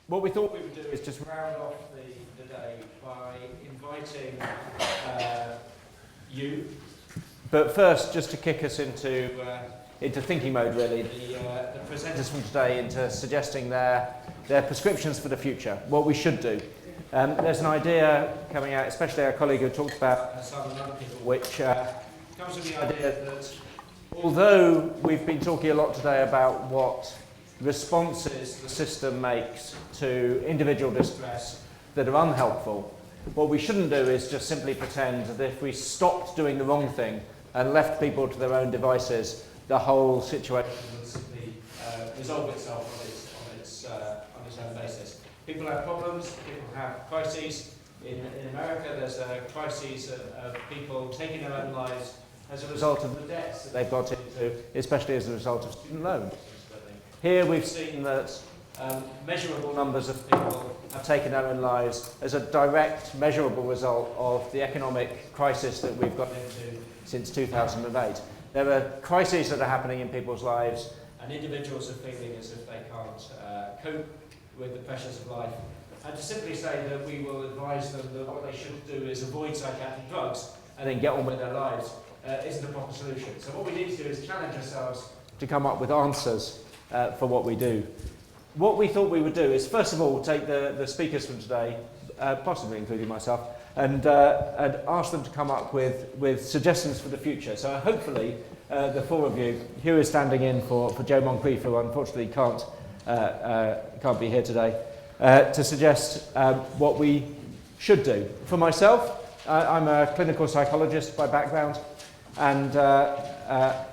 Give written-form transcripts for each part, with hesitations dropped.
what we thought we would do is just round off the day by inviting you. But first, just to kick us into thinking mode, really, the presenters from today into suggesting their prescriptions for the future, what we should do. There's an idea coming out, especially our colleague who talked about some other people, which comes with the idea that although we've been talking a lot today about what responses the system makes to individual distress that are unhelpful, what we shouldn't do is just simply pretend that if we stopped doing the wrong thing and left people to their own devices, the whole situation would simply resolve itself on its own basis. People have problems, people have crises. In America, there's a crisis of people taking their own lives as a result of the debts that they've got into, especially as a result of student loans. Here we've seen that measurable numbers of people have taken their own lives as a direct, measurable result of the economic crisis that we've got into since 2008. There are crises that are happening in people's lives, and individuals are feeling as if they can't cope with the pressures of life. And to simply say that we will advise them that what they should do is avoid psychiatric drugs and then get on with their lives isn't a proper solution. So what we need to do is challenge ourselves to come up with answers for what we do. What we thought we would do is, first of all, take the speakers from today, possibly including myself, and ask them to come up with suggestions for the future. So hopefully, the four of you, Hugh is standing in for Joe Moncrief, who unfortunately can't be here today, to suggest what we should do. For myself, I'm a clinical psychologist by background, and I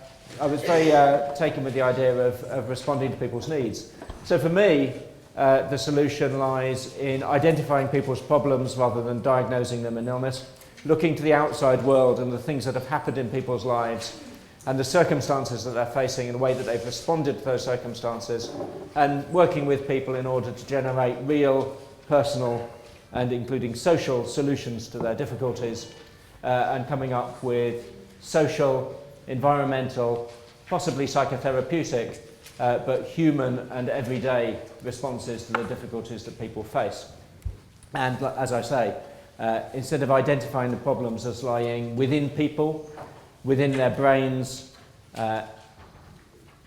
was very taken with the idea of responding to people's needs. So for me, the solution lies in identifying people's problems rather than diagnosing them in illness, looking to the outside world and the things that have happened in people's lives and the circumstances that they're facing and the way that they've responded to those circumstances, and working with people in order to generate real, personal, and including social solutions to their difficulties, and coming up with social, environmental, possibly psychotherapeutic, but human and everyday responses to the difficulties that people face. And as I say, instead of identifying the problems as lying within people, within their brains,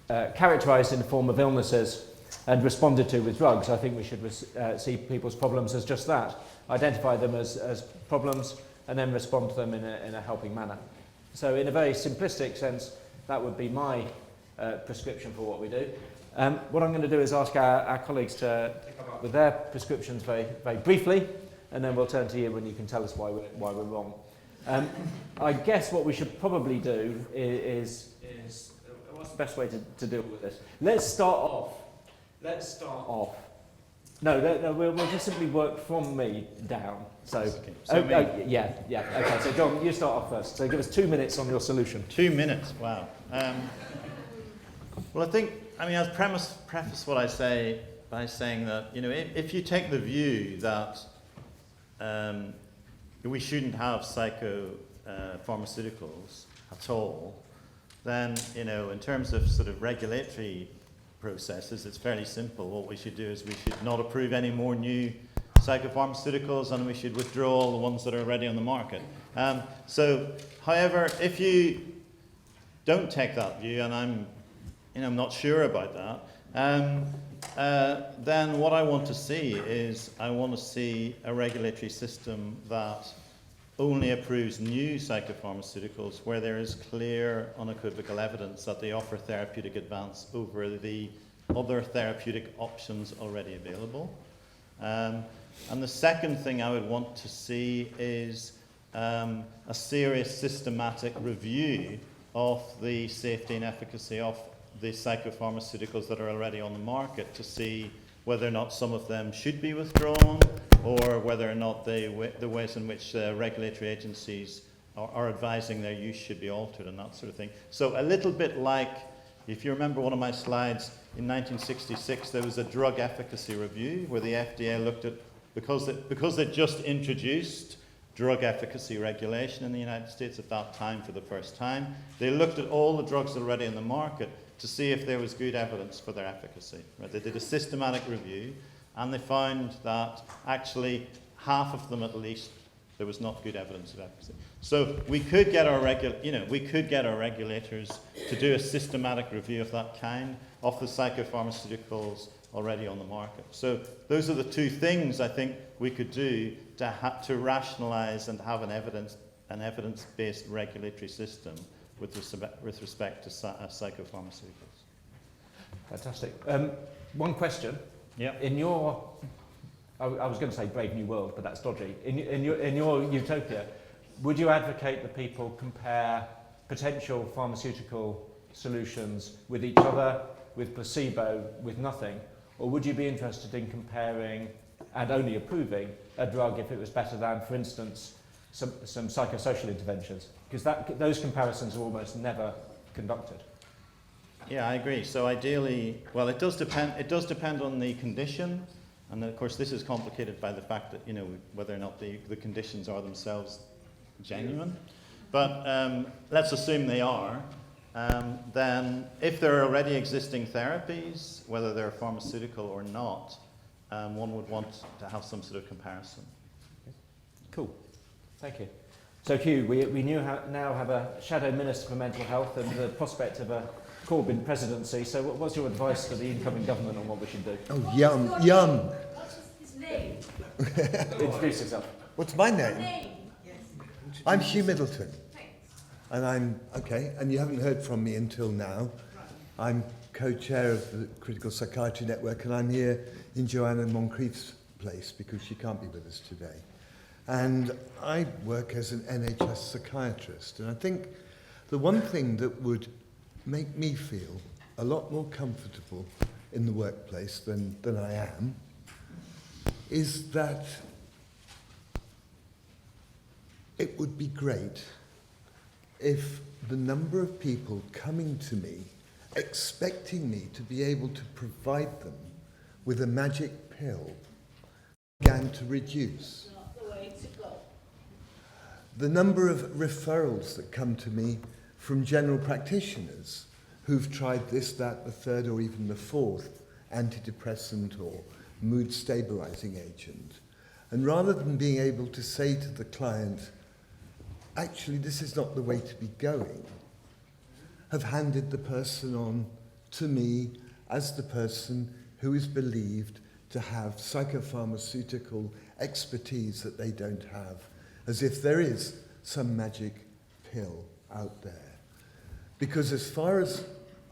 characterized in the form of illnesses and responded to with drugs, I think we should see people's problems as just that, identify them as problems and then respond to them in a helping manner. So in a very simplistic sense, that would be my prescription for what we do. What I'm going to do is ask our colleagues to come up with their prescriptions very, very briefly, and then we'll turn to you when you can tell us why we're wrong. I guess what we should probably do is what's the best way to deal with this? Let's start off. No, we'll just simply work from me down. So, okay. Yeah. Okay, so John, you start off first. So give us 2 minutes on your solution. 2 minutes, wow. Well, I'll preface what I say by saying that, if you take the view that we shouldn't have pharmaceuticals at all, then, in terms of sort of regulatory processes, it's fairly simple. What we should do is we should not approve any more new psychopharmaceuticals, and we should withdraw all the ones that are already on the market. However, if you don't take that view, and I'm not sure about that, then what I want to see is a regulatory system that only approves new psychopharmaceuticals where there is clear, unequivocal evidence that they offer therapeutic advance over the other therapeutic options already available. And the second thing I would want to see is a serious systematic review of the safety and efficacy of the psychopharmaceuticals that are already on the market, to see whether or not some of them should be withdrawn, or whether or not the ways in which regulatory agencies are advising their use should be altered, and that sort of thing. So a little bit like, if you remember one of my slides, in 1966 there was a drug efficacy review where the FDA looked at, because they just introduced drug efficacy regulation in the United States at that time for the first time, they looked at all the drugs already in the market to see if there was good evidence for their efficacy. Right? They did a systematic review, and they found that actually half of them at least, there was not good evidence of efficacy. So we could get our regulators to do a systematic review of that kind of the psychopharmaceuticals already on the market. So those are the two things I think we could do to rationalise and have an evidence-based regulatory system with respect to psychopharmaceuticals. Fantastic. One question. Yeah. In your, I was going to say Brave New World, but that's dodgy. In your utopia, would you advocate that people compare potential pharmaceutical solutions with each other, with placebo, with nothing? Or would you be interested in comparing and only approving a drug if it was better than, for instance, some psychosocial interventions? Because those comparisons are almost never conducted. Yeah, I agree. So ideally, well, it does depend on the condition, and of course this is complicated by the fact that, whether or not the conditions are themselves genuine. But let's assume they are. Then if there are already existing therapies, whether they're pharmaceutical or not, one would want to have some sort of comparison. Cool. Thank you. So Hugh, we now have a shadow minister for mental health and the prospect of a Corbyn presidency. So what's your advice to the incoming government on what we should do? Oh, yum. What's his name? Introduce yourself. What's my name? Name. I'm Hugh Middleton. Thanks. And and you haven't heard from me until now. I'm co-chair of the Critical Psychiatry Network, and I'm here in Joanna Moncrief's place because she can't be with us today. And I work as an NHS psychiatrist, and I think the one thing that would make me feel a lot more comfortable in the workplace than I am is that it would be great if the number of people coming to me expecting me to be able to provide them with a magic pill began to reduce. Not the way to go. The number of referrals that come to me from general practitioners who've tried this, that, the third, or even the fourth antidepressant or mood stabilizing agent. And rather than being able to say to the client, actually, this is not the way to be going, have handed the person on to me as the person who is believed to have psychopharmaceutical expertise that they don't have, as if there is some magic pill out there. Because as far as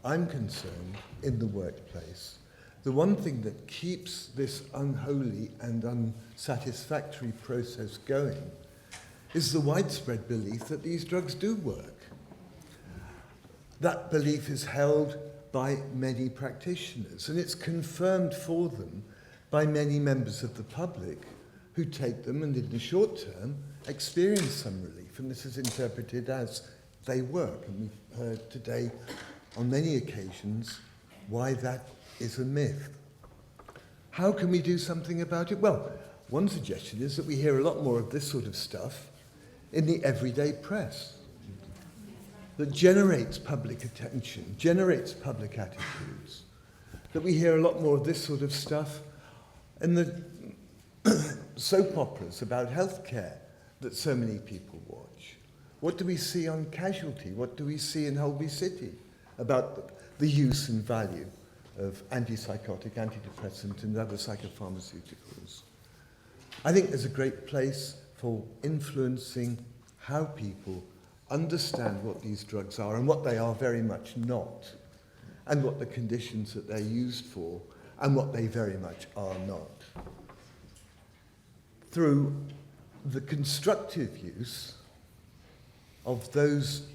I'm concerned in the workplace, the one thing that keeps this unholy and unsatisfactory process going is the widespread belief that these drugs do work. That belief is held by many practitioners, and it's confirmed for them by many members of the public who take them and in the short term experience some relief, and this is interpreted as they work. And we've heard today on many occasions why that is a myth. How can we do something about it? Well, one suggestion is that we hear a lot more of this sort of stuff in the everyday press that generates public attention, generates public attitudes, that we hear a lot more of this sort of stuff in the soap operas about healthcare that so many people watch. What do we see on Casualty? What do we see in Holby City about the use and value of antipsychotic, antidepressant, and other psychopharmaceuticals? I think there's a great place for influencing how people understand what these drugs are and what they are very much not, and what the conditions that they're used for and what they very much are not. Through the constructive use of those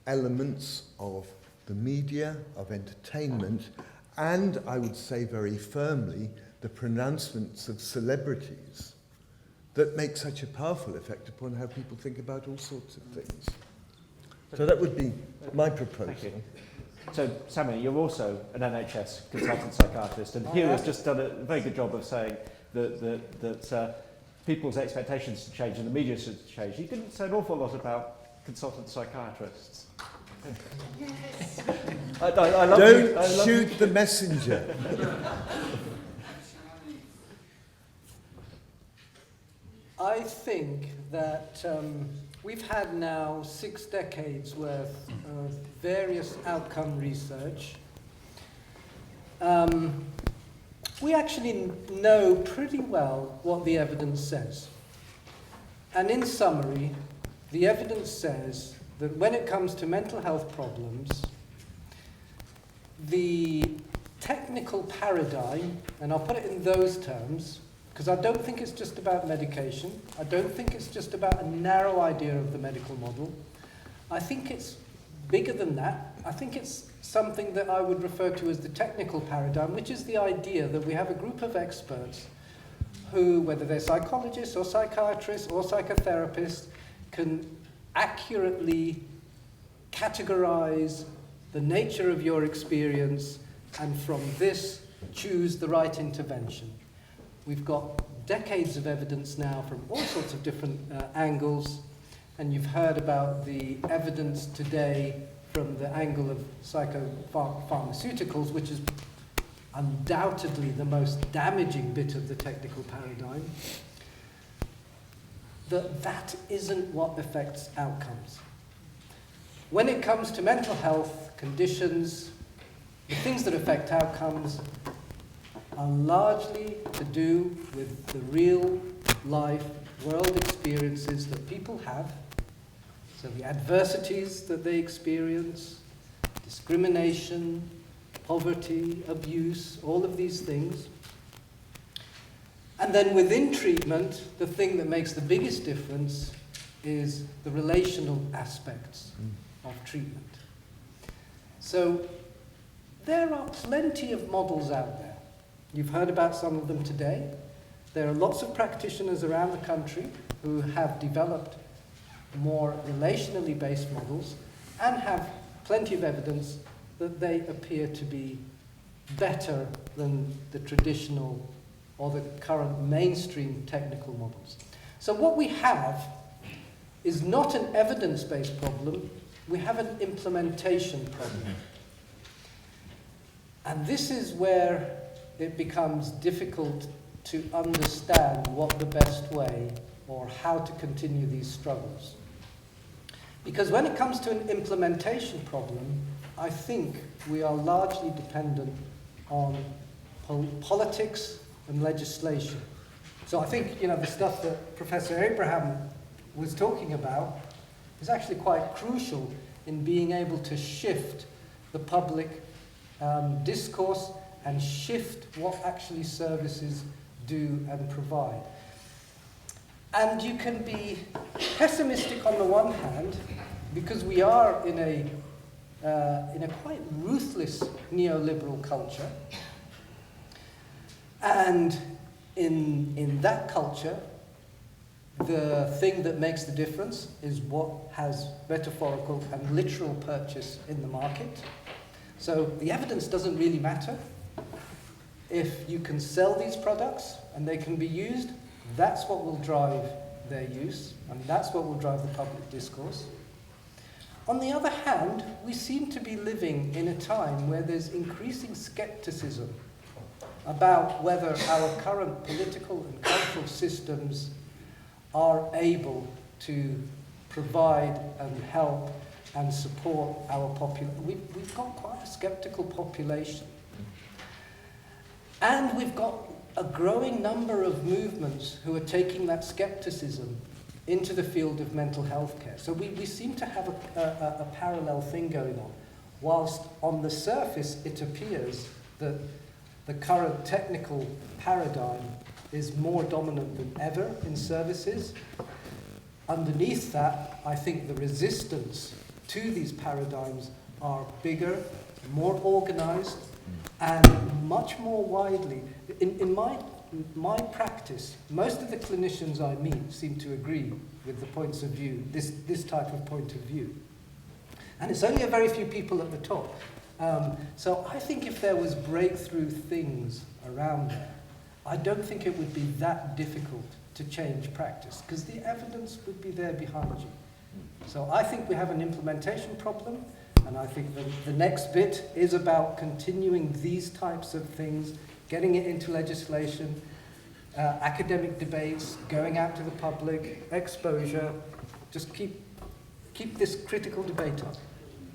elements of the media, of entertainment, and I would say very firmly, the pronouncements of celebrities that make such a powerful effect upon how people think about all sorts of things. So that would be my proposal. Thank you. So, Sammy, you're also an NHS consultant psychiatrist, and Hugh has just done a very good job of saying that people's expectations should change and the media should change. You didn't say an awful lot about consultant psychiatrists. Yes. I love Don't shoot the messenger. I think that we've had now 6 decades worth of various outcome research. We actually know pretty well what the evidence says. And in summary, the evidence says that when it comes to mental health problems, the technical paradigm, and I'll put it in those terms, because I don't think it's just about medication. I don't think it's just about a narrow idea of the medical model. I think it's bigger than that. I think it's something that I would refer to as the technical paradigm, which is the idea that we have a group of experts who, whether they're psychologists or psychiatrists or psychotherapists, can accurately categorize the nature of your experience and from this choose the right intervention. We've got decades of evidence now from all sorts of different angles, and you've heard about the evidence today from the angle of psychopharmaceuticals, which is undoubtedly the most damaging bit of the technical paradigm, that isn't what affects outcomes. When it comes to mental health conditions, the things that affect outcomes are largely to do with the real life world experiences that people have. So the adversities that they experience, discrimination, poverty, abuse, all of these things. And then within treatment, the thing that makes the biggest difference is the relational aspects of treatment. So there are plenty of models out there. You've heard about some of them today. There are lots of practitioners around the country who have developed more relationally based models and have plenty of evidence that they appear to be better than the traditional or the current mainstream technical models. So what we have is not an evidence-based problem, we have an implementation problem. And this is where it becomes difficult to understand what the best way or how to continue these struggles. Because when it comes to an implementation problem, I think we are largely dependent on politics and legislation. So I think, the stuff that Professor Abraham was talking about is actually quite crucial in being able to shift the public discourse and shift what actually services do and provide. And you can be pessimistic on the one hand, because we are in a quite ruthless neoliberal culture. And in that culture, the thing that makes the difference is what has metaphorical and literal purchase in the market. So the evidence doesn't really matter. If you can sell these products and they can be used, that's what will drive their use, and that's what will drive the public discourse. On the other hand, we seem to be living in a time where there's increasing skepticism about whether our current political and cultural systems are able to provide and help and support our population. We've got quite a skeptical population. And we've got a growing number of movements who are taking that skepticism into the field of mental health care. So we seem to have a parallel thing going on. Whilst on the surface it appears that the current technical paradigm is more dominant than ever in services, underneath that, I think the resistance to these paradigms are bigger, more organized, and much more widely. In my practice, most of the clinicians I meet seem to agree with the points of view, this type of point of view. And it's only a very few people at the top. So I think if there was breakthrough things around there, I don't think it would be that difficult to change practice, because the evidence would be there behind you. So I think we have an implementation problem, and I think the next bit is about continuing these types of things, getting it into legislation, academic debates, going out to the public, exposure. Just keep this critical debate up.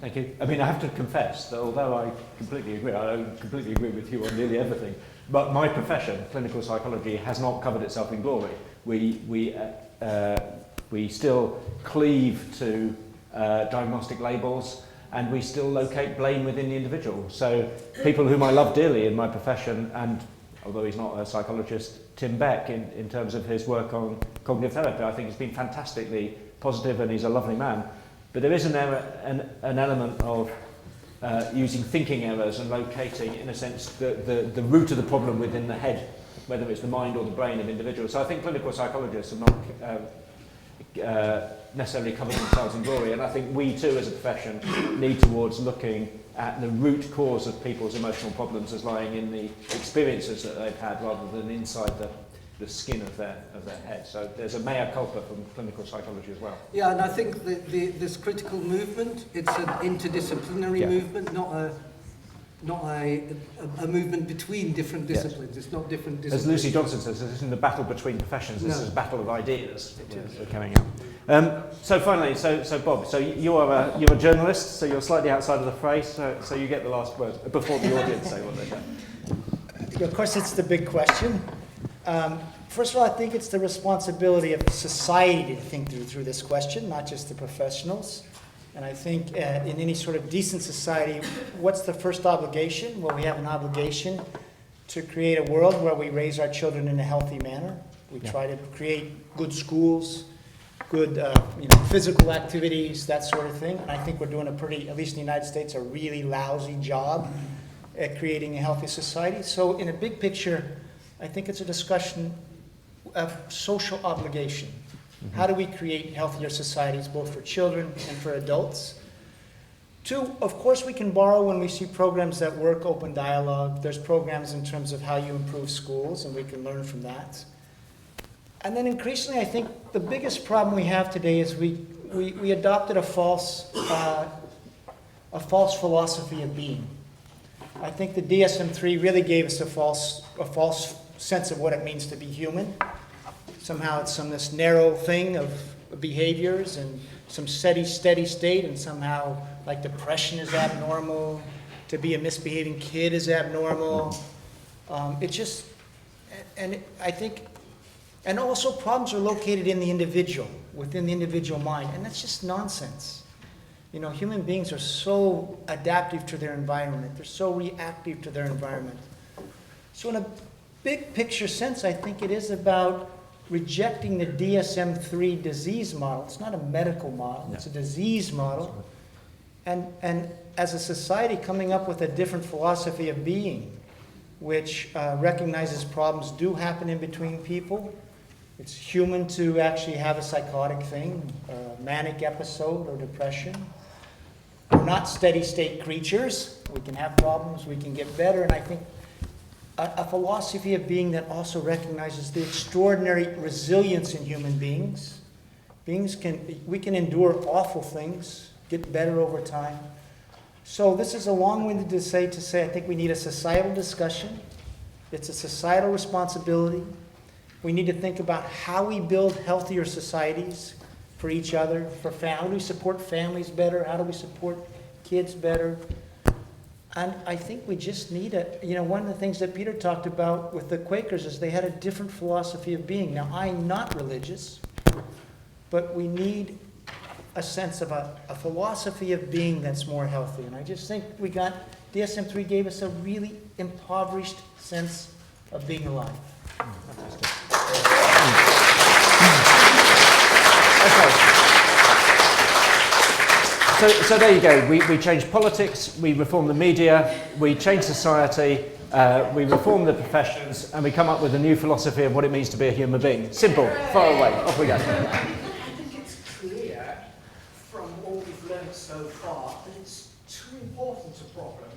Thank you. I mean, I have to confess that although I completely agree, I don't completely agree with you on nearly everything, but my profession, clinical psychology, has not covered itself in glory. We still cleave to diagnostic labels, and we still locate blame within the individual. So people whom I love dearly in my profession, and although he's not a psychologist, Tim Beck, in terms of his work on cognitive therapy, I think has been fantastically positive, and he's a lovely man. But there is an element of using thinking errors and locating, in a sense, the root of the problem within the head, whether it's the mind or the brain of individuals. So I think clinical psychologists have not necessarily covered themselves in glory, and I think we too as a profession need towards looking at the root cause of people's emotional problems as lying in the experiences that they've had rather than inside the skin of their head. So there's a mea culpa from clinical psychology as well. Yeah, and I think this critical movement, it's an interdisciplinary movement, not a movement between different disciplines. It's not different disciplines. As Lucy Johnson says, this isn't the battle between professions, this is a battle of ideas that are coming up. So finally, so Bob, so you're a journalist, so you're slightly outside of the fray, so you get the last word before the audience say what they say. Of course, it's the big question. First of all, I think it's the responsibility of society to think through this question, not just the professionals. And I think in any sort of decent society, what's the first obligation? Well, we have an obligation to create a world where we raise our children in a healthy manner. We try to create good schools, good physical activities, that sort of thing. And I think we're doing at least in the United States, a really lousy job at creating a healthy society. So in a big picture, I think it's a discussion of social obligation. How do we create healthier societies, both for children and for adults? Two, of course, we can borrow when we see programs that work, open dialogue. There's programs in terms of how you improve schools, and we can learn from that. And then increasingly, I think the biggest problem we have today is we adopted a false philosophy of being. I think the DSM-3 really gave us a false sense of what it means to be human. Somehow it's this narrow thing of behaviors and some steady state, and somehow like depression is abnormal, to be a misbehaving kid is abnormal. And also problems are located in the individual, within the individual mind, and that's just nonsense. Human beings are so adaptive to their environment. They're so reactive to their environment. So in a big picture sense, I think it is about rejecting the DSM-3 disease model. It's not a medical model, it's a disease model. And as a society, coming up with a different philosophy of being, which recognizes problems do happen in between people. It's human to actually have a psychotic thing, a manic episode or depression. We're not steady state creatures. We can have problems, we can get better, and I think a philosophy of being that also recognizes the extraordinary resilience in human beings. We can endure awful things, get better over time. So this is a long-winded to say I think we need a societal discussion. It's a societal responsibility. We need to think about how we build healthier societies for each other, how do we support families better, how do we support kids better. And I think we just need one of the things that Peter talked about with the Quakers is they had a different philosophy of being. Now, I'm not religious, but we need a sense of a philosophy of being that's more healthy. And I just think DSM-3 gave us a really impoverished sense of being alive. So there you go. We change politics, we reform the media, we change society, we reform the professions, and we come up with a new philosophy of what it means to be a human being. Simple, far away, off we go. I think it's clear from all we've learned so far that it's too important a problem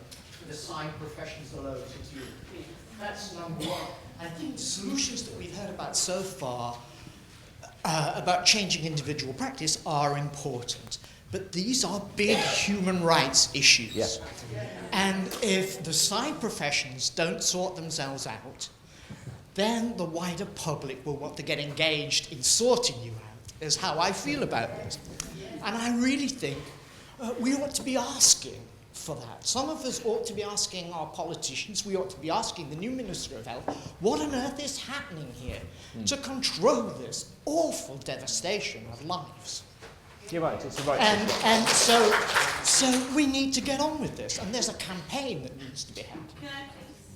to assign professions alone to you. That's number one. I think the solutions that we've heard about so far about changing individual practice are important. But these are big human rights issues. Yes. And if the side professions don't sort themselves out, then the wider public will want to get engaged in sorting you out, is how I feel about this. And I really think we ought to be asking for that. Some of us ought to be asking our politicians, we ought to be asking the new Minister of Health, what on earth is happening here to control this awful devastation of lives? You're right, it's the right And so we need to get on with this, and there's a campaign that needs to be held.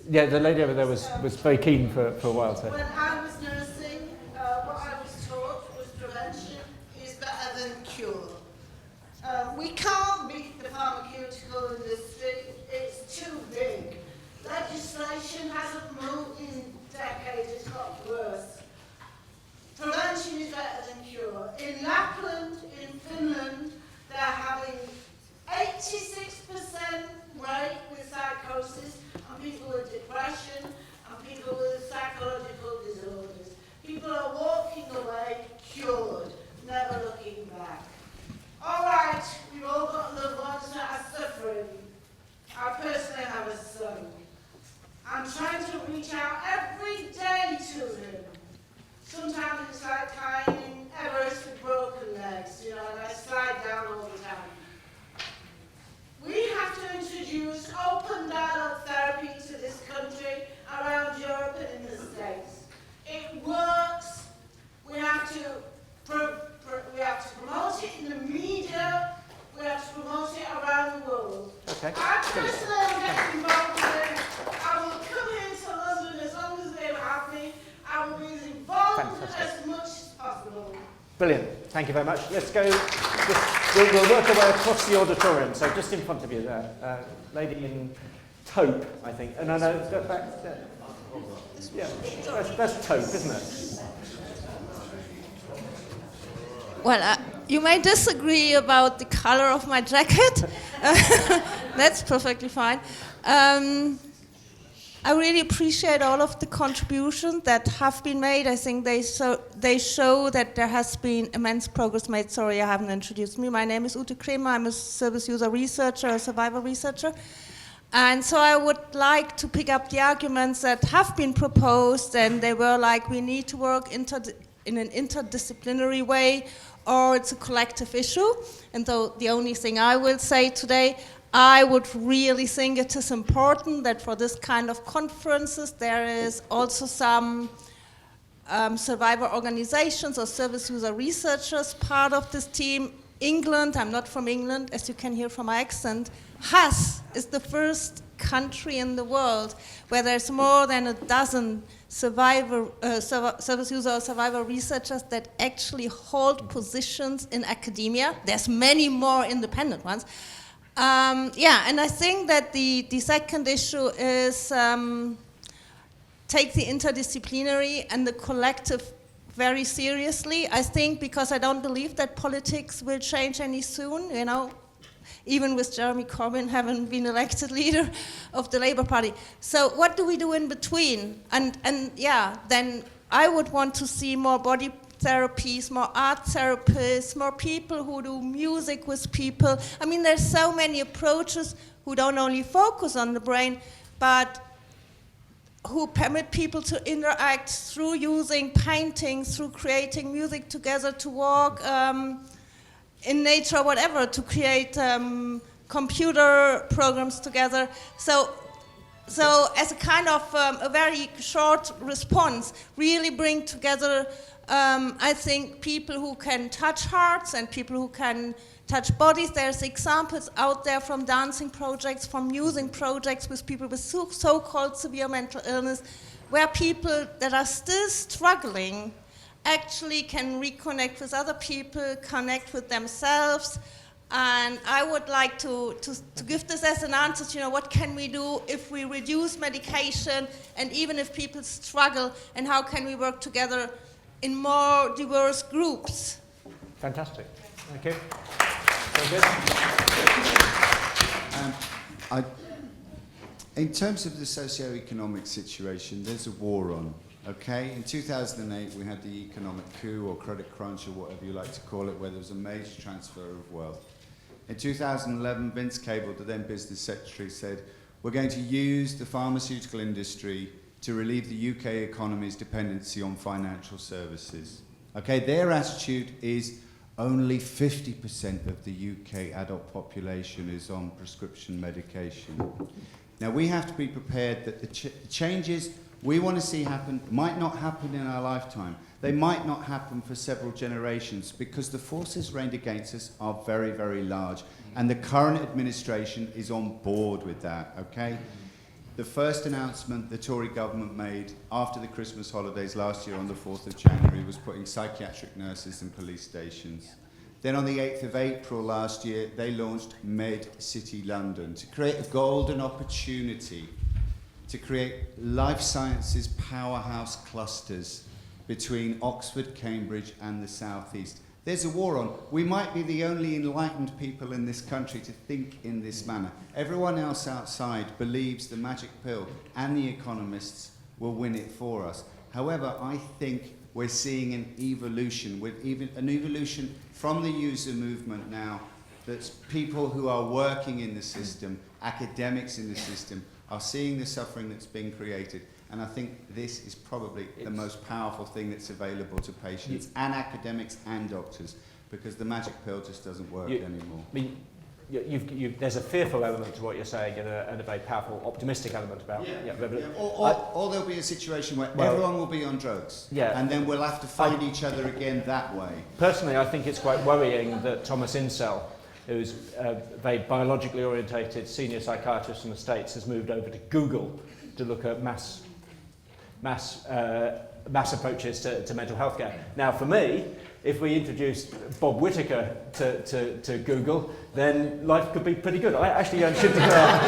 Yeah, the lady over there was very keen for a while. So. When I was nursing, what I was taught was prevention is better than cure. We can't beat the pharmaceutical industry, it's too big. Legislation hasn't moved in decades, it's got worse. Prevention is better than cure. In Lapland, in Finland, they're having 86% rate with psychosis and people with depression and people with psychological disorders. People are walking away cured, never looking back. All right, we've all got loved ones that are suffering. I personally have a son. I'm trying to reach out every day to him. Sometimes it's like climbing Everest with broken legs, you know, and I slide down all the time. We have to introduce open dialogue therapy to this country, around Europe and in the States. It works. We have to promote it in the media. We have to promote it around the world. Okay. I personally am getting involved with it. I will come here to London as long as they will have me. I will be as involved as much as possible. Brilliant. Thank you very much. Let's go. We'll work our way across the auditorium. So just in front of you there, lady in taupe, I think. And no, go back there. Yeah, that's taupe, isn't it? Well, you may disagree about the color of my jacket. That's perfectly fine. I really appreciate all of the contributions that have been made. I think they show that there has been immense progress made. Sorry, I haven't introduced me. My name is Ute Kremer. I'm a service user researcher, a survivor researcher. And so I would like to pick up the arguments that have been proposed, and they were like, we need to work in an interdisciplinary way, or it's a collective issue. And so the only thing I will say today, I would really think it is important that for this kind of conferences there is also some survivor organizations or service user researchers part of this team. England, I'm not from England, as you can hear from my accent, is the first country in the world where there's more than a dozen service user or survivor researchers that actually hold positions in academia. There's many more independent ones. And I think that the second issue is take the interdisciplinary and the collective very seriously. I think because I don't believe that politics will change any soon, you know, even with Jeremy Corbyn having been elected leader of the Labour Party. So what do we do in between? And then I would want to see more body therapies, more art therapists, more people who do music with people. I mean, there's so many approaches who don't only focus on the brain, but who permit people to interact through using painting, through creating music together, to walk in nature, whatever, to create computer programs together. So as a kind of a very short response, really bring together, I think, people who can touch hearts and people who can touch bodies. There's examples out there from dancing projects, from music projects with people with so-called severe mental illness, where people that are still struggling actually can reconnect with other people, connect with themselves. And I would like to give this as an answer to, you know, what can we do if we reduce medication, and even if people struggle, and how can we work together in more diverse groups? Fantastic. Thank you. Very good. In terms of the socio-economic situation, there's a war on. Okay, in 2008 we had the economic coup or credit crunch or whatever you like to call it, where there was a major transfer of wealth. In 2011, Vince Cable, the then business secretary, said, we're going to use the pharmaceutical industry to relieve the UK economy's dependency on financial services. Okay, their attitude is only 50% of the UK adult population is on prescription medication. Now, we have to be prepared that the changes we want to see happen might not happen in our lifetime. They might not happen for several generations because the forces arrayed against us are very, very large. And the current administration is on board with that, okay? The first announcement the Tory government made after the Christmas holidays last year on the 4th of January was putting psychiatric nurses in police stations. Then on the 8th of April last year, they launched Med City London to create a golden opportunity to create life sciences powerhouse clusters between Oxford, Cambridge and the South East. There's a war on. We might be the only enlightened people in this country to think in this manner. Everyone else outside believes the magic pill and the economists will win it for us. However, I think we're seeing an evolution, from the user movement now, that people who are working in the system, academics in the system, are seeing the suffering that's being created. And I think this is probably the most powerful thing that's available to patients and academics and doctors, because the magic pill just doesn't work anymore. I mean, there's a fearful element to what you're saying and a very powerful, optimistic element about Or there'll be a situation where everyone will be on drugs, and then we'll have to find each other again that way. Personally, I think it's quite worrying that Thomas Insel, who's a very biologically orientated senior psychiatrist in the States, has moved over to Google to look at mass approaches to mental health care. Now, for me, if we introduced Bob Whittaker to Google, then life could be pretty good. I actually should declare,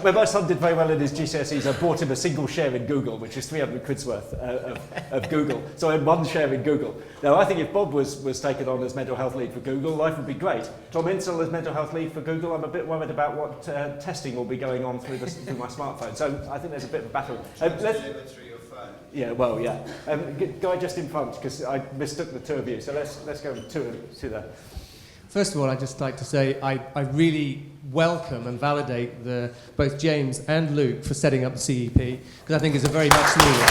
when my son did very well in his GCSEs, I bought him a single share in Google, which is 300 quid's worth of Google. So I had one share in Google. Now, I think if Bob was taken on as mental health lead for Google, life would be great. Tom Insel as mental health lead for Google, I'm a bit worried about what testing will be going on through my smartphone. So I think there's a bit of a battle. Yeah, well, yeah. Guy just in front, because I mistook the two of you. So let's go to that. First of all, I'd just like to say I really welcome and validate both James and Luke for setting up the CEP, because I think it's a very much needed.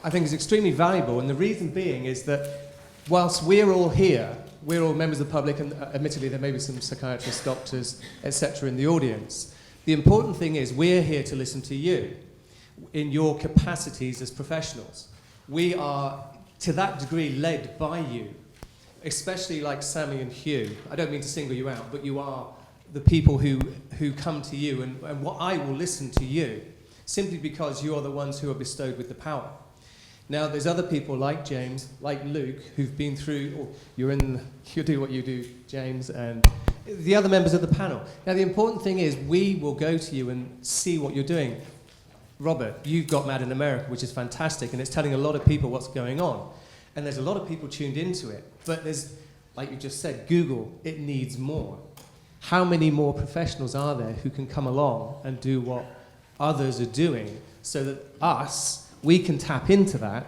I think it's extremely valuable, and the reason being is that whilst we're all here, we're all members of the public, and admittedly there may be some psychiatrists, doctors, etc. in the audience. The important thing is we're here to listen to you in your capacities as professionals. We are, to that degree, led by you, especially like Sammy and Hugh. I don't mean to single you out, but you are the people who come to you, and what I will listen to you, simply because you are the ones who are bestowed with the power. Now, there's other people like James, like Luke, who've been through, you do what you do, James, and the other members of the panel. Now, the important thing is we will go to you and see what you're doing. Robert, you've got Mad in America, which is fantastic, and it's telling a lot of people what's going on. And there's a lot of people tuned into it. But there's, like you just said, Google, it needs more. How many more professionals are there who can come along and do what others are doing so that we can tap into that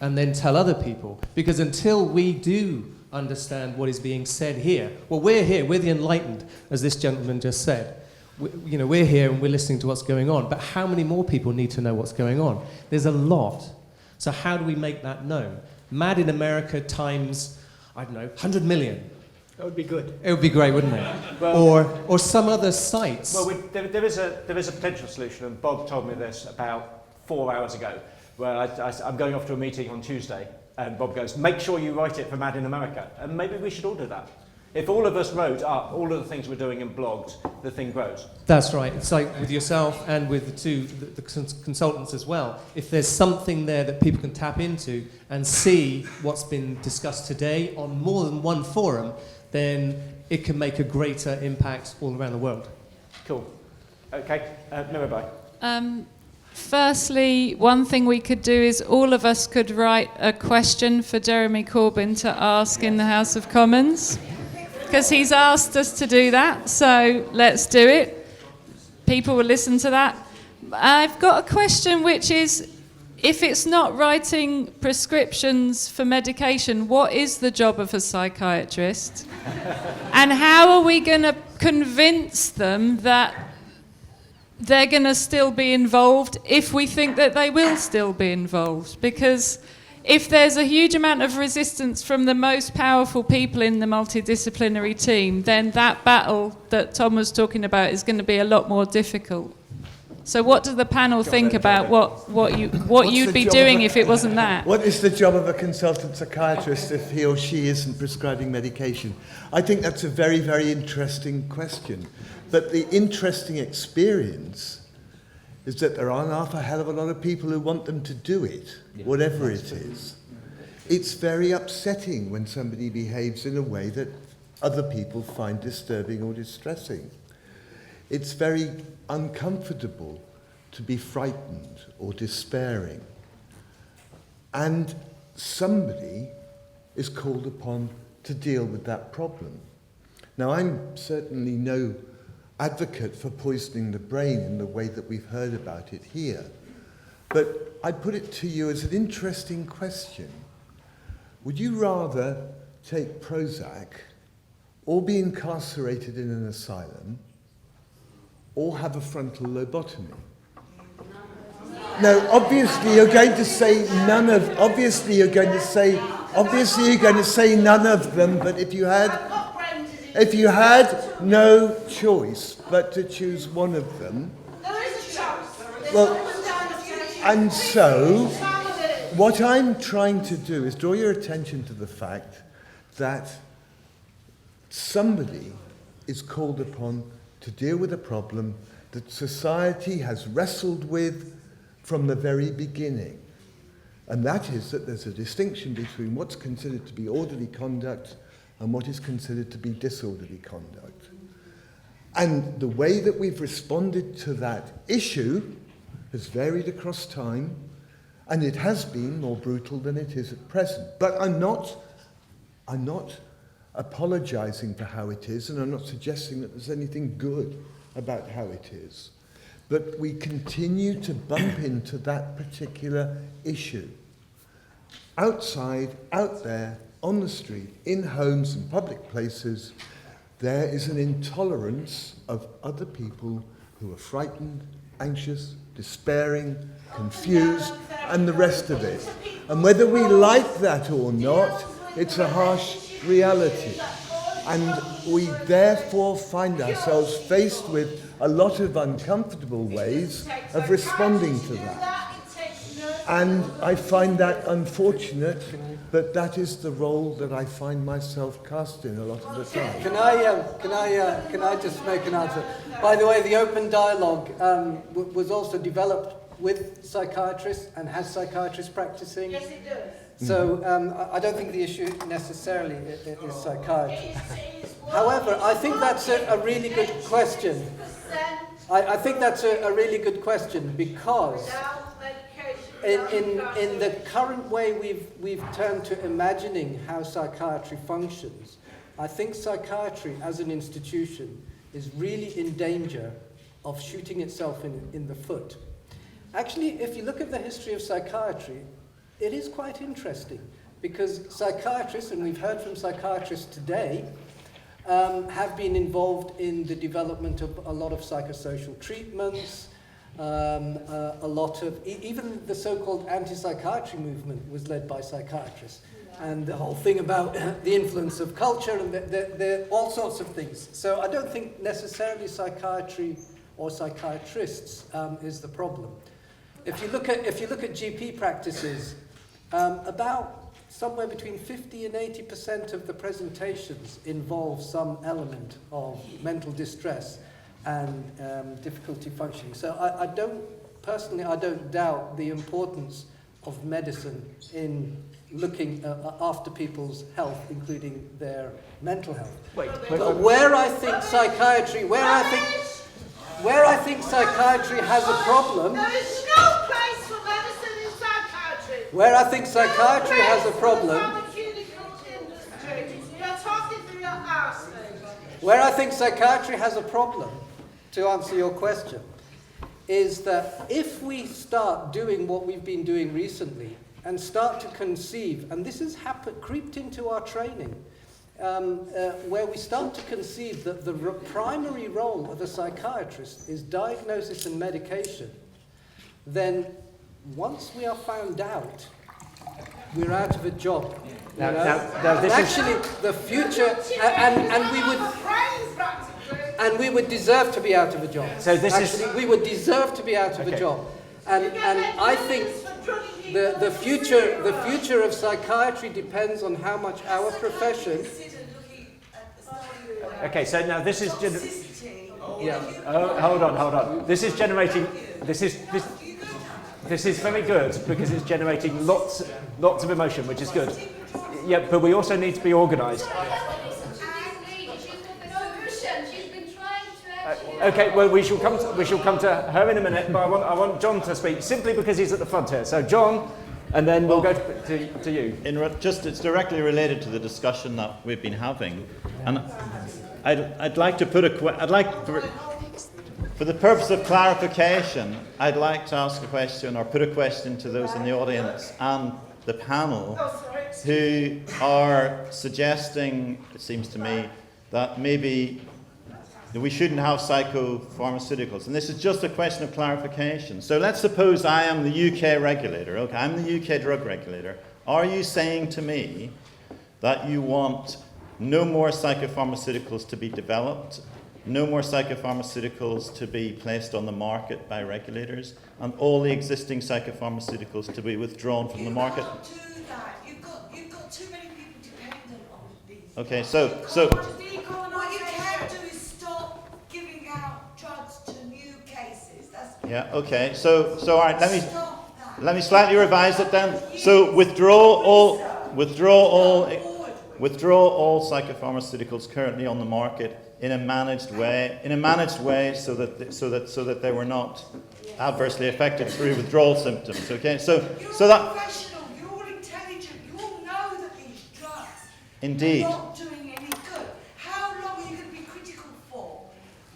and then tell other people? Because until we do understand what is being said here, well, we're here, we're the enlightened, as this gentleman just said. We're here and we're listening to what's going on, but how many more people need to know what's going on? There's a lot. So how do we make that known? Mad in America times, I don't know, 100 million. That would be good. It would be great, wouldn't it? Well, or some other sites. Well, there is a potential solution, and Bob told me this about 4 hours ago, where I'm going off to a meeting on Tuesday, and Bob goes, make sure you write it for Mad in America. And maybe we should all do that. If all of us wrote up all of the things we're doing in blogs, the thing grows. That's right. It's like with yourself and with the consultants as well. If there's something there that people can tap into and see what's been discussed today on more than one forum, then it can make a greater impact all around the world. Cool. Okay, Mirabai. Firstly, one thing we could do is all of us could write a question for Jeremy Corbyn to ask in the House of Commons, because he's asked us to do that, so let's do it. People will listen to that. I've got a question which is, if it's not writing prescriptions for medication, what is the job of a psychiatrist? And how are we going to convince them that they're going to still be involved if we think that they will still be involved? Because if there's a huge amount of resistance from the most powerful people in the multidisciplinary team, then that battle that Tom was talking about is going to be a lot more difficult. So what does the panel think about what you'd be doing if it wasn't that? What is the job of a consultant psychiatrist if he or she isn't prescribing medication? I think that's a very, very interesting question. But the interesting experience is that there are an awful hell of a lot of people who want them to do it, whatever it is. It's very upsetting when somebody behaves in a way that other people find disturbing or distressing. It's very uncomfortable to be frightened or despairing. And somebody is called upon to deal with that problem. Now, I'm certainly no advocate for poisoning the brain in the way that we've heard about it here. But I put it to you as an interesting question. Would you rather take Prozac or be incarcerated in an asylum or have a frontal lobotomy? Now, obviously you're going to say none of, obviously you're going to say none of them, but if you had no choice but to choose one of them, There is a choice. well, and so what I'm trying to do is draw your attention to the fact that somebody is called upon to deal with a problem that society has wrestled with from the very beginning. And that is that there's a distinction between what's considered to be orderly conduct and what is considered to be disorderly conduct. And the way that we've responded to that issue has varied across time, and it has been more brutal than it is at present. But I'm not apologizing for how it is, and I'm not suggesting that there's anything good about how it is. But we continue to bump into that particular issue. Outside, out there, on the street, in homes and public places, there is an intolerance of other people who are frightened, anxious, despairing, confused, and the rest of it. And whether we like that or not, it's a harsh reality. And we therefore find ourselves faced with a lot of uncomfortable ways of responding to that. And I find that unfortunate, but that is the role that I find myself cast in a lot of the time. Can I just make an answer? By the way, the open dialogue was also developed with psychiatrists and has psychiatrists practicing. Yes, it does. So I don't think the issue necessarily is psychiatry. However, I think that's a really good question. I think that's a really good question because in the current way we've turned to imagining how psychiatry functions, I think psychiatry as an institution is really in danger of shooting itself in the foot. Actually, if you look at the history of psychiatry, it is quite interesting because psychiatrists, and we've heard from psychiatrists today, have been involved in the development of a lot of psychosocial treatments, a lot of, even the so-called anti-psychiatry movement was led by psychiatrists. And the whole thing about the influence of culture and all sorts of things. So I don't think necessarily psychiatry or psychiatrists is the problem. If you look at GP practices, about somewhere between 50 and 80% of the presentations involve some element of mental distress and difficulty functioning. So I don't doubt the importance of medicine in looking after people's health, including their mental health. But where I think psychiatry has a problem. There is no place for medicine in psychiatry. Where I think psychiatry has a problem. You're talking through your arse. Where I think psychiatry has a problem, to answer your question, is that if we start doing what we've been doing recently and start to conceive, and this has creeped into our training, where we start to conceive that the primary role of a psychiatrist is diagnosis and medication, then once we are found out, we're out of a job. Now, this actually, the future, and we would deserve to be out of a job. So this we would deserve to be out of a job, and I think the future of psychiatry depends on how much our profession. Okay, so now this is hold on. This is generating. This is very good because it's generating lots of emotion, which is good. Yeah, but we also need to be organised. Okay, well we shall come to her in a minute, but I want John to speak simply because he's at the front here. So John, and then we'll go to you. It's directly related to the discussion that we've been having, and I'd like to put for the purpose of clarification, I'd like to ask a question or put a question to those in the audience and the panel who are suggesting, it seems to me, that maybe we shouldn't have psychopharmaceuticals. And this is just a question of clarification. So let's suppose I am the UK regulator. Okay, I'm the UK drug regulator. Are you saying to me that you want no more psychopharmaceuticals to be developed, no more psychopharmaceuticals to be placed on the market by regulators, and all the existing psychopharmaceuticals to be withdrawn from the market? You can't do that. You've got too many people dependent on these. Okay, so What you can do is stop giving out drugs to new cases. yeah, okay. So all right, let me slightly revise it then. So withdraw all psychopharmaceuticals currently on the market in a managed way, so that they were not adversely affected through withdrawal symptoms. Okay, so that professional, you're all intelligent, you all know that these drugs indeed are not doing any good. How long are you going to be critical for?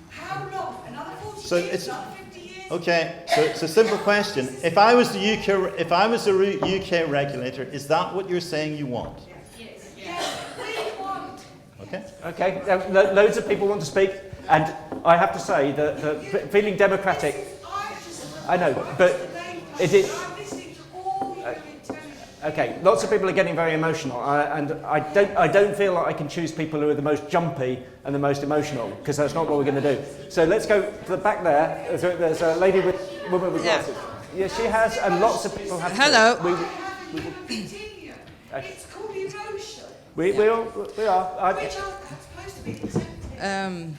How long? Another 40 years? Another 50 years? Okay, so it's a simple question. If I was a UK regulator, is that what you're saying you want? Okay, loads of people want to speak, and I have to say that feeling democratic. I know, but it is. Okay, lots of people are getting very emotional, and I don't feel like I can choose people who are the most jumpy and the most emotional, because that's not what we're going to do. So let's go to the back there. There's a woman with glasses. Yeah, she has, and lots of people have. Hello. It's called emotion. We are.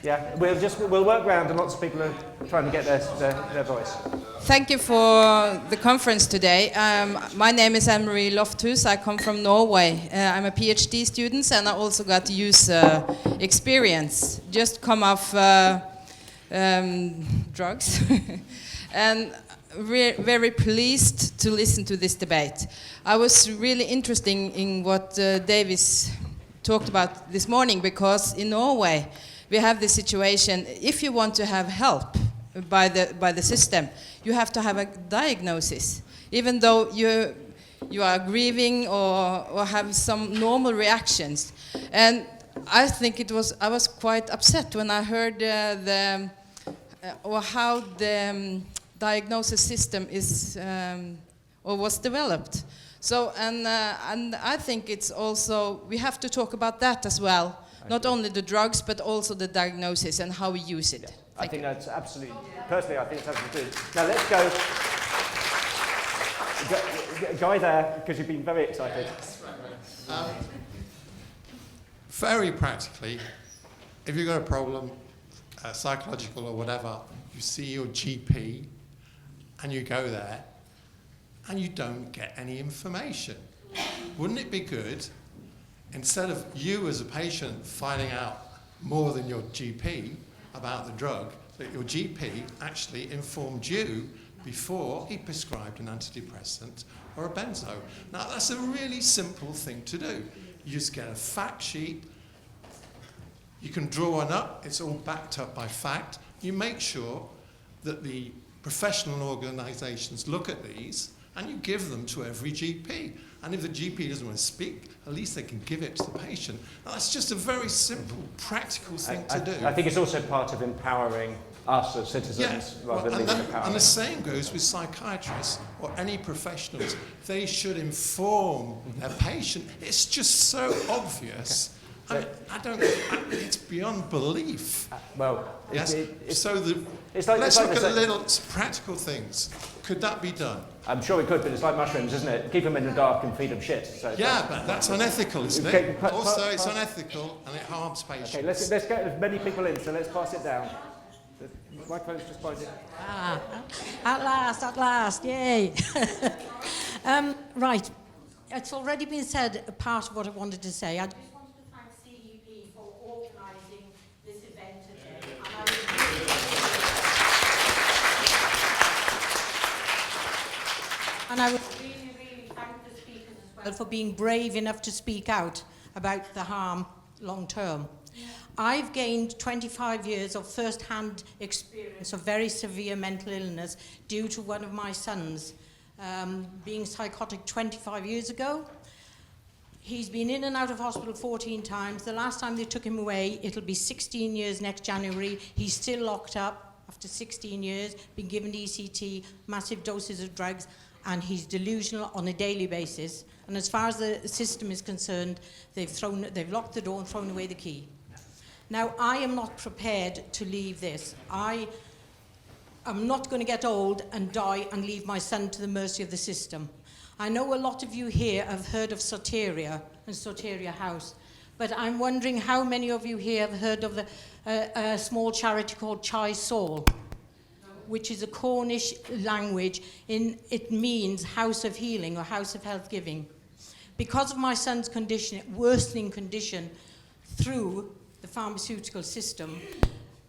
Yeah, we'll work around, and lots of people are trying to get their voice. Thank you for the conference today. My name is Anne-Marie Lofthus. I come from Norway. I'm a PhD student, and I also got use experience. Just come off drugs, and very pleased to listen to this debate. I was really interested in what Davis talked about this morning, because in Norway we have the situation, if you want to have help by the system, you have to have a diagnosis, even though you are grieving or have some normal reactions. And I think I was quite upset when I heard how the diagnosis system is or was developed. So, and I think it's also, we have to talk about that as well. Not only the drugs, but also the diagnosis and how we use it. Yeah. I think that's absolutely, personally, I think it's absolutely good. Now let's go, Guy there, because you've been very excited. Very practically, if you've got a problem, psychological or whatever, you see your GP and you go there and you don't get any information. Wouldn't it be good, instead of you as a patient finding out more than your GP about the drug, that your GP actually informed you before he prescribed an antidepressant or a benzo? Now, that's a really simple thing to do. You just get a fact sheet. You can draw one up. It's all backed up by fact. You make sure that the professional organisations look at these and you give them to every GP. And if the GP doesn't want to speak, at least they can give it to the patient. Now, that's just a very simple, practical thing to do. I think it's also part of empowering us as citizens rather than leaving the power. And the same goes with psychiatrists or any professionals. They should inform their patient. It's just so obvious. Okay. It's beyond belief. Let's look at little practical things. Could that be done? I'm sure we could, but it's like mushrooms, isn't it? Keep them in the dark and feed them shit. So yeah, but that's unethical, isn't it? Also, it's unethical and it harms patients. Okay, let's get as many people in, so let's pass it down. The microphone's just by it. At last, yay. Right, it's already been said, part of what I wanted to say. I just wanted to thank CEP for organising this event today. And I would really, really thank the speakers as well for being brave enough to speak out about the harm long term. I've gained 25 years of first-hand experience of very severe mental illness due to one of my sons being psychotic 25 years ago. He's been in and out of hospital 14 times. The last time they took him away, it'll be 16 years next January. He's still locked up after 16 years, been given ECT, massive doses of drugs, and he's delusional on a daily basis. And as far as the system is concerned, they've locked the door and thrown away the key. Now, I am not prepared to leave this. I am not going to get old and die and leave my son to the mercy of the system. I know a lot of you here have heard of Soteria and Soteria House, but I'm wondering how many of you here have heard of a small charity called Chai Sol, which is a Cornish language. It means house of healing or house of health giving. Because of my son's condition, worsening condition through the pharmaceutical system,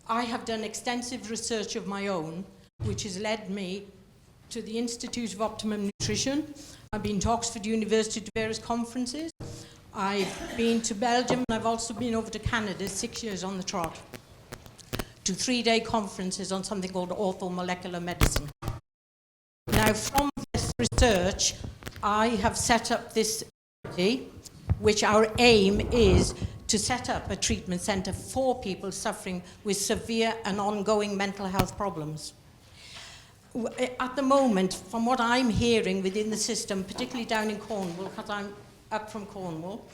I have done extensive research of my own, which has led me to the Institute of Optimum Nutrition. I've been to Oxford University to various conferences. I've been to Belgium, and I've also been over to Canada 6 years on the trot to 3-day conferences on something called orthomolecular medicine. Now, from this research, I have set up this committee, which our aim is to set up a treatment centre for people suffering with severe and ongoing mental health problems. At the moment, from what I'm hearing within the system, particularly down in Cornwall, because I'm up from Cornwall,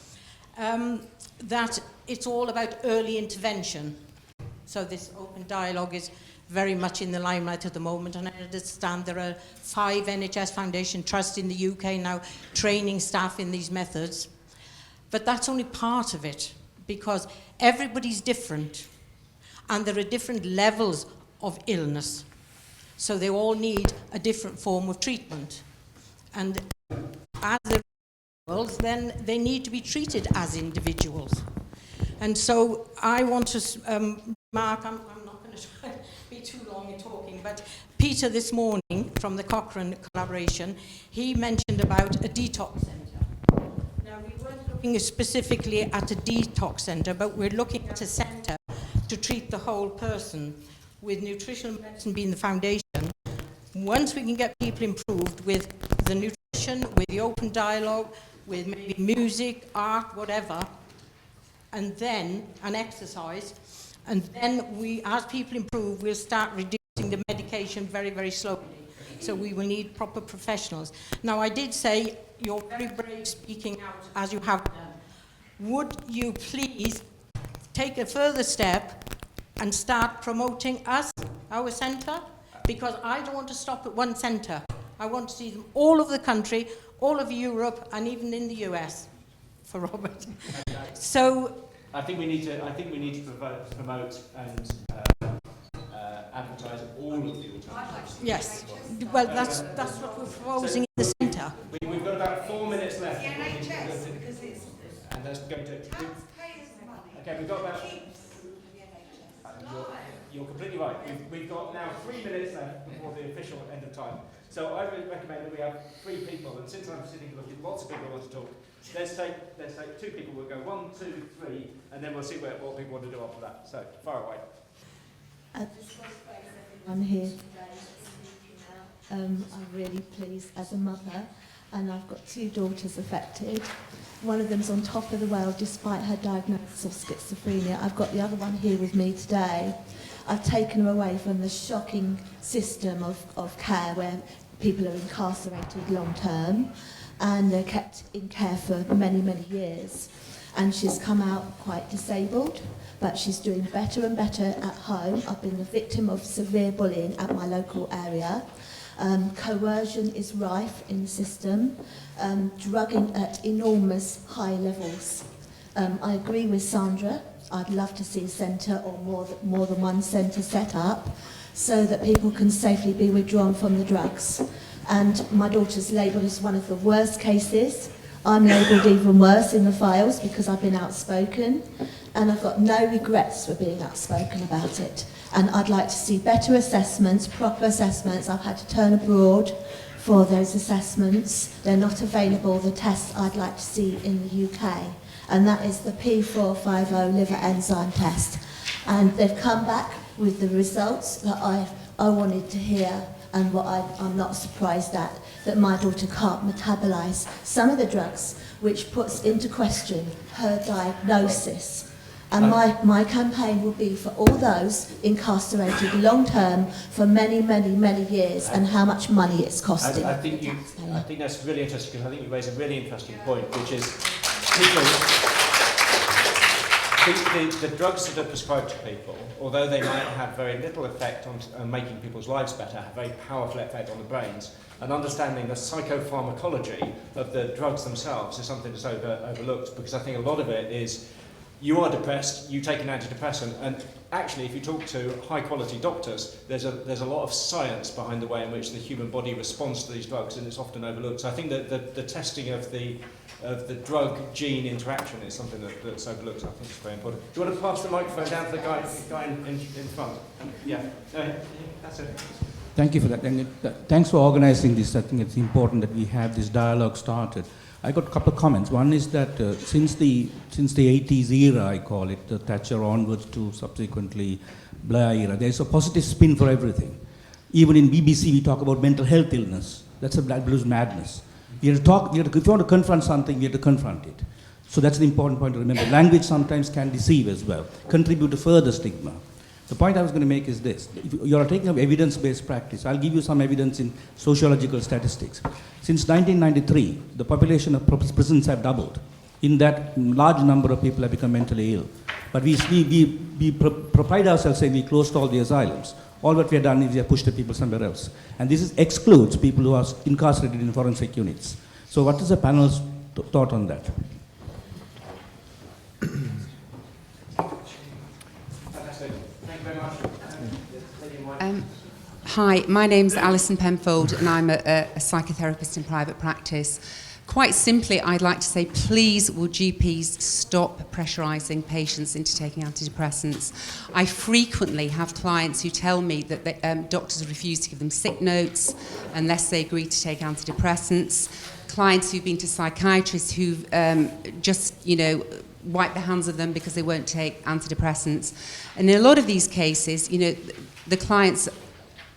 that it's all about early intervention. So this open dialogue is very much in the limelight at the moment, and I understand there are 5 NHS Foundation trusts in the UK now training staff in these methods. But that's only part of it, because everybody's different, and there are different levels of illness. So they all need a different form of treatment. And as individuals, then they need to be treated as individuals. And so I want to remark, I'm not going to try to be too long in talking, but Peter this morning from the Cochrane collaboration, he mentioned about a detox centre. Now, we weren't looking specifically at a detox centre, but we're looking at a centre to treat the whole person, with nutritional medicine being the foundation. Once we can get people improved with the nutrition, with the open dialogue, with maybe music, art, whatever, and then an exercise, and then as people improve, we'll start reducing the medication very, very slowly. So we will need proper professionals. Now, I did say you're very brave speaking out, as you have done. Would you please take a further step and start promoting us, our centre? Because I don't want to stop at one centre. I want to see them all over the country, all over Europe, and even in the US, for Robert. So I think we need to promote and advertise all of the alternatives. Yes. Well, that's what we're proposing in the centre. We've got about 4 minutes left. The NHS, because it's and that's going to. taxpayers' money. Okay, we've got about. Keeps the NHS. You're completely right. We've got now 3 minutes left before the official end of time. So I would recommend that we have 3 people, and since I'm sitting looking at lots of people who want to talk, let's take 2 people. We'll go 1, 2, 3, and then we'll see what people want to do after that. So far away. I'm here today. I'm really pleased as a mother, and I've got 2 daughters affected. One of them's on top of the world despite her diagnosis of schizophrenia. I've got the other one here with me today. I've taken her away from the shocking system of care where people are incarcerated long term, and they're kept in care for many, many years. And she's come out quite disabled, but she's doing better and better at home. I've been the victim of severe bullying at my local area. Coercion is rife in the system, drugging at enormous high levels. I agree with Sandra. I'd love to see a centre or more than one centre set up so that people can safely be withdrawn from the drugs. And my daughter's labelled as one of the worst cases. I'm labelled even worse in the files because I've been outspoken, and I've got no regrets for being outspoken about it. And I'd like to see better assessments, proper assessments. I've had to turn abroad for those assessments. They're not available, the tests I'd like to see in the UK. And that is the P450 liver enzyme test. And they've come back with the results that I wanted to hear, and what I'm not surprised at, that my daughter can't metabolize some of the drugs, which puts into question her diagnosis. And my campaign will be for all those incarcerated long term for many, many, many years, and how much money it's costing. I think that's really interesting, because I think you raise a really interesting point, which is the drugs that are prescribed to people, although they might have very little effect on making people's lives better, have a very powerful effect on the brains. And understanding the psychopharmacology of the drugs themselves is something that's overlooked, because I think a lot of it is, you are depressed, you take an antidepressant, and actually if you talk to high quality doctors, there's a lot of science behind the way in which the human body responds to these drugs, and it's often overlooked. So I think that the testing of the drug-gene interaction is something that's overlooked. I think it's very important. Do you want to pass the microphone down to the guy in front? Yeah, that's it. Thank you for that. And thanks for organizing this. I think it's important that we have this dialogue started. I got a couple of comments. One is that since the 80s era, I call it, the Thatcher onwards to subsequently Blair era, there's a positive spin for everything. Even in BBC, we talk about mental health illness. That's a black blues madness. We have to talk. If you want to confront something, we have to confront it. So that's an important point to remember. Language sometimes can deceive as well, contribute to further stigma. The point I was going to make is this. If you are taking up evidence-based practice, I'll give you some evidence in sociological statistics. Since 1993, the population of prisons have doubled. In that, large number of people have become mentally ill. But we pride ourselves saying we closed all the asylums. All what we have done is we have pushed the people somewhere else. And this excludes people who are incarcerated in forensic units. So what is the panel's thought on that? Hi, my name's Alison Penfold, and I'm a psychotherapist in private practice. Quite simply, I'd like to say, please, will GPs stop pressurising patients into taking antidepressants? I frequently have clients who tell me that doctors refuse to give them sick notes unless they agree to take antidepressants. Clients who've been to psychiatrists who've just, wipe their hands of them because they won't take antidepressants. And in a lot of these cases, the clients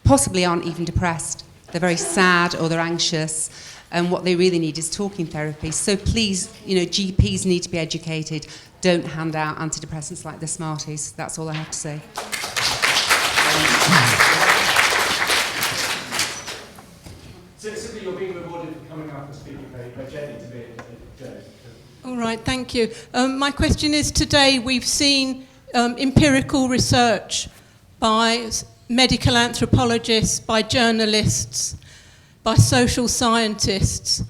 possibly aren't even depressed. They're very sad or they're anxious, and what they really need is talking therapy. So please, GPs need to be educated. Don't hand out antidepressants like the Smarties. That's all I have to say. Simply, you're being rewarded for coming up and speaking very gently to me. All right, thank you. My question is, today we've seen empirical research by medical anthropologists, by journalists, by social scientists.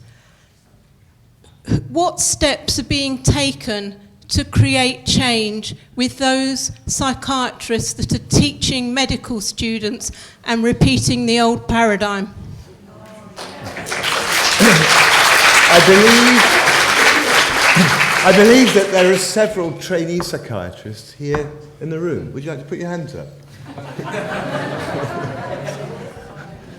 What steps are being taken to create change with those psychiatrists that are teaching medical students and repeating the old paradigm? I believe that there are several trainee psychiatrists here in the room. Would you like to put your hands up?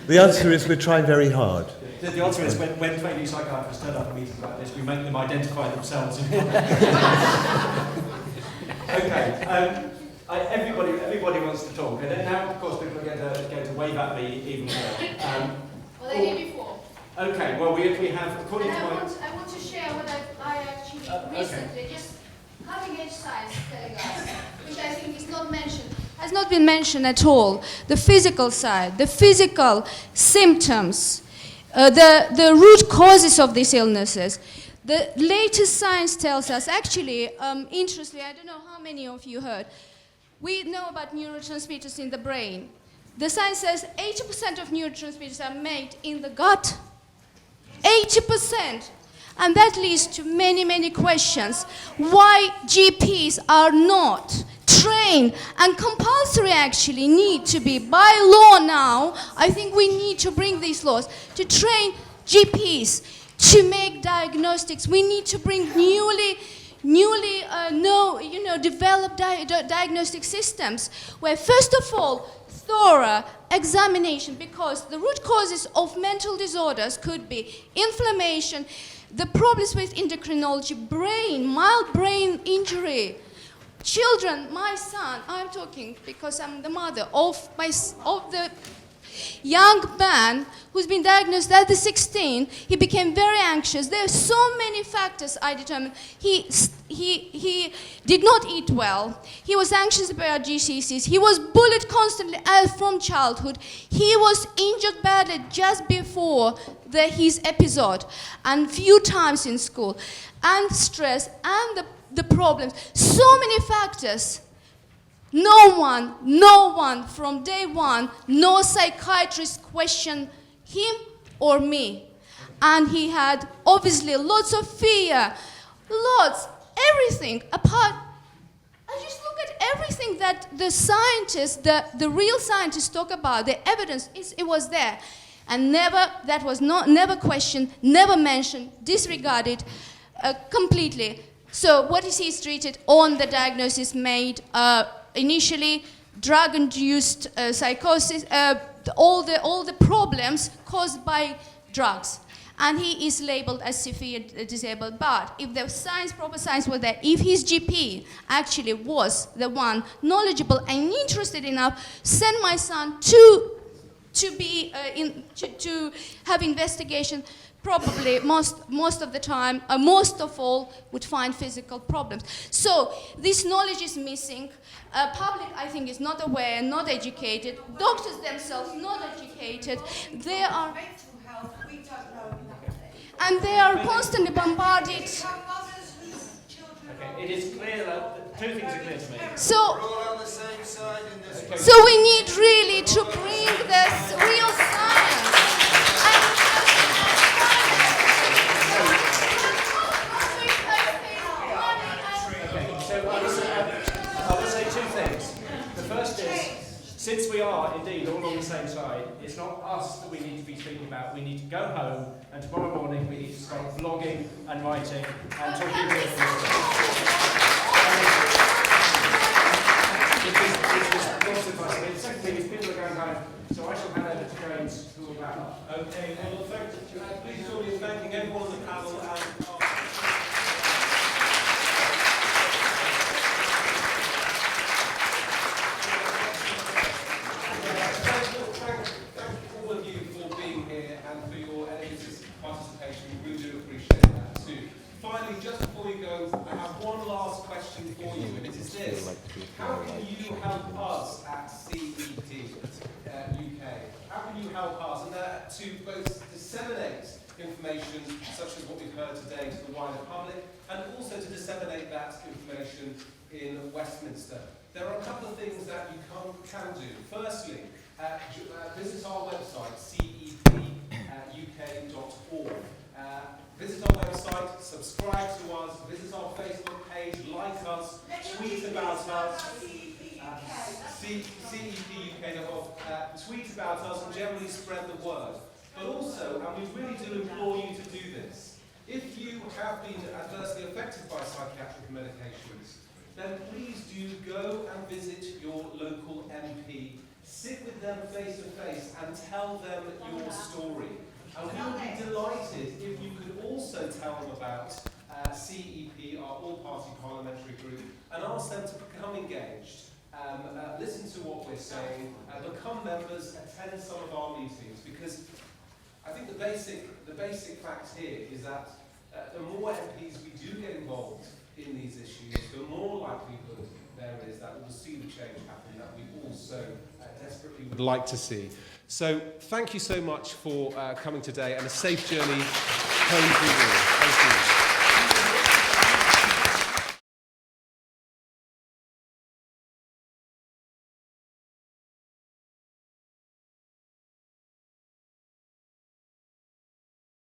The answer is we're trying very hard. The answer is when trainee psychiatrists turn up at meetings like this, we make them identify themselves. Okay. Everybody wants to talk, and now, of course, people are going to wave at me even more. I did before. Okay, well, we have, according And to my... I want to share what I actually recently, just cutting edge science telling us, which I think is not mentioned, has not been mentioned at all. The physical side, the physical symptoms, the root causes of these illnesses. The latest science tells us, actually, interestingly, I don't know how many of you heard, we know about neurotransmitters in the brain. The science says 80% of neurotransmitters are made in the gut. 80%. And that leads to many, many questions. Why GPs are not trained and compulsory actually need to be, by law now, I think we need to bring these laws, to train GPs to make diagnostics. We need to bring newly developed diagnostic systems where, first of all, thorough examination, because the root causes of mental disorders could be inflammation, the problems with endocrinology, mild brain injury. Children, my son, I'm talking because I'm the mother of the young man who's been diagnosed at the 16, he became very anxious. There are so many factors I determined. He did not eat well. He was anxious about GCSEs. He was bullied constantly from childhood. He was injured badly just before his episode, and few times in school, and stress, and the problems. So many factors. No one from day one, no psychiatrist questioned him or me. And he had obviously lots of fear, everything apart. I just look at everything that the scientists, the real scientists talk about, the evidence, it was there. And never questioned, never mentioned, disregarded completely. So what is he treated on the diagnosis made initially, drug-induced psychosis, all the problems caused by drugs. And he is labeled as severe disabled. But if the proper science was there, if his GP actually was the one knowledgeable and interested enough, send my son to have investigation, probably most of the time, most of all, would find physical problems. So this knowledge is missing. Public, I think, is not aware, not educated. Doctors themselves not educated. They are, and they are constantly bombarded. Okay, it is clear that two things are clear to me. So we need really to bring this real science. Since we are indeed all on the same side, it's not us that we need to be speaking about. We need to go home, and tomorrow morning we need to start vlogging and writing and talking about this. The second thing is people are going home, so I shall hand over to James, who will wrap up. Okay, well, please join me in thanking everyone on the panel and finally, just before we go, I have one last question for you, and it is this. How can you help us at CEP UK? How can you help us to both disseminate information such as what we've heard today to the wider public, and also to disseminate that information in Westminster? There are a couple of things that you can do. Firstly, visit our website, cepuk.org. Visit our website, subscribe to us, visit our Facebook page, like us, tweet about us, CEPUK.org, tweet about us and generally spread the word. But also, and we really do implore you to do this, if you have been adversely affected by psychiatric medications, then please do go and visit your local MP, sit with them face to face and tell them your story. And we would be delighted if you could also tell them about CEP, our all-party parliamentary group, and ask them to become engaged, listen to what we're saying, become members, attend some of our meetings, because I think the basic fact here is that the more MPs we do get involved in these issues, the more likelihood there is that we'll see the change happen that we also desperately would like to see. So thank you so much for coming today, and a safe journey home to you. Thank you.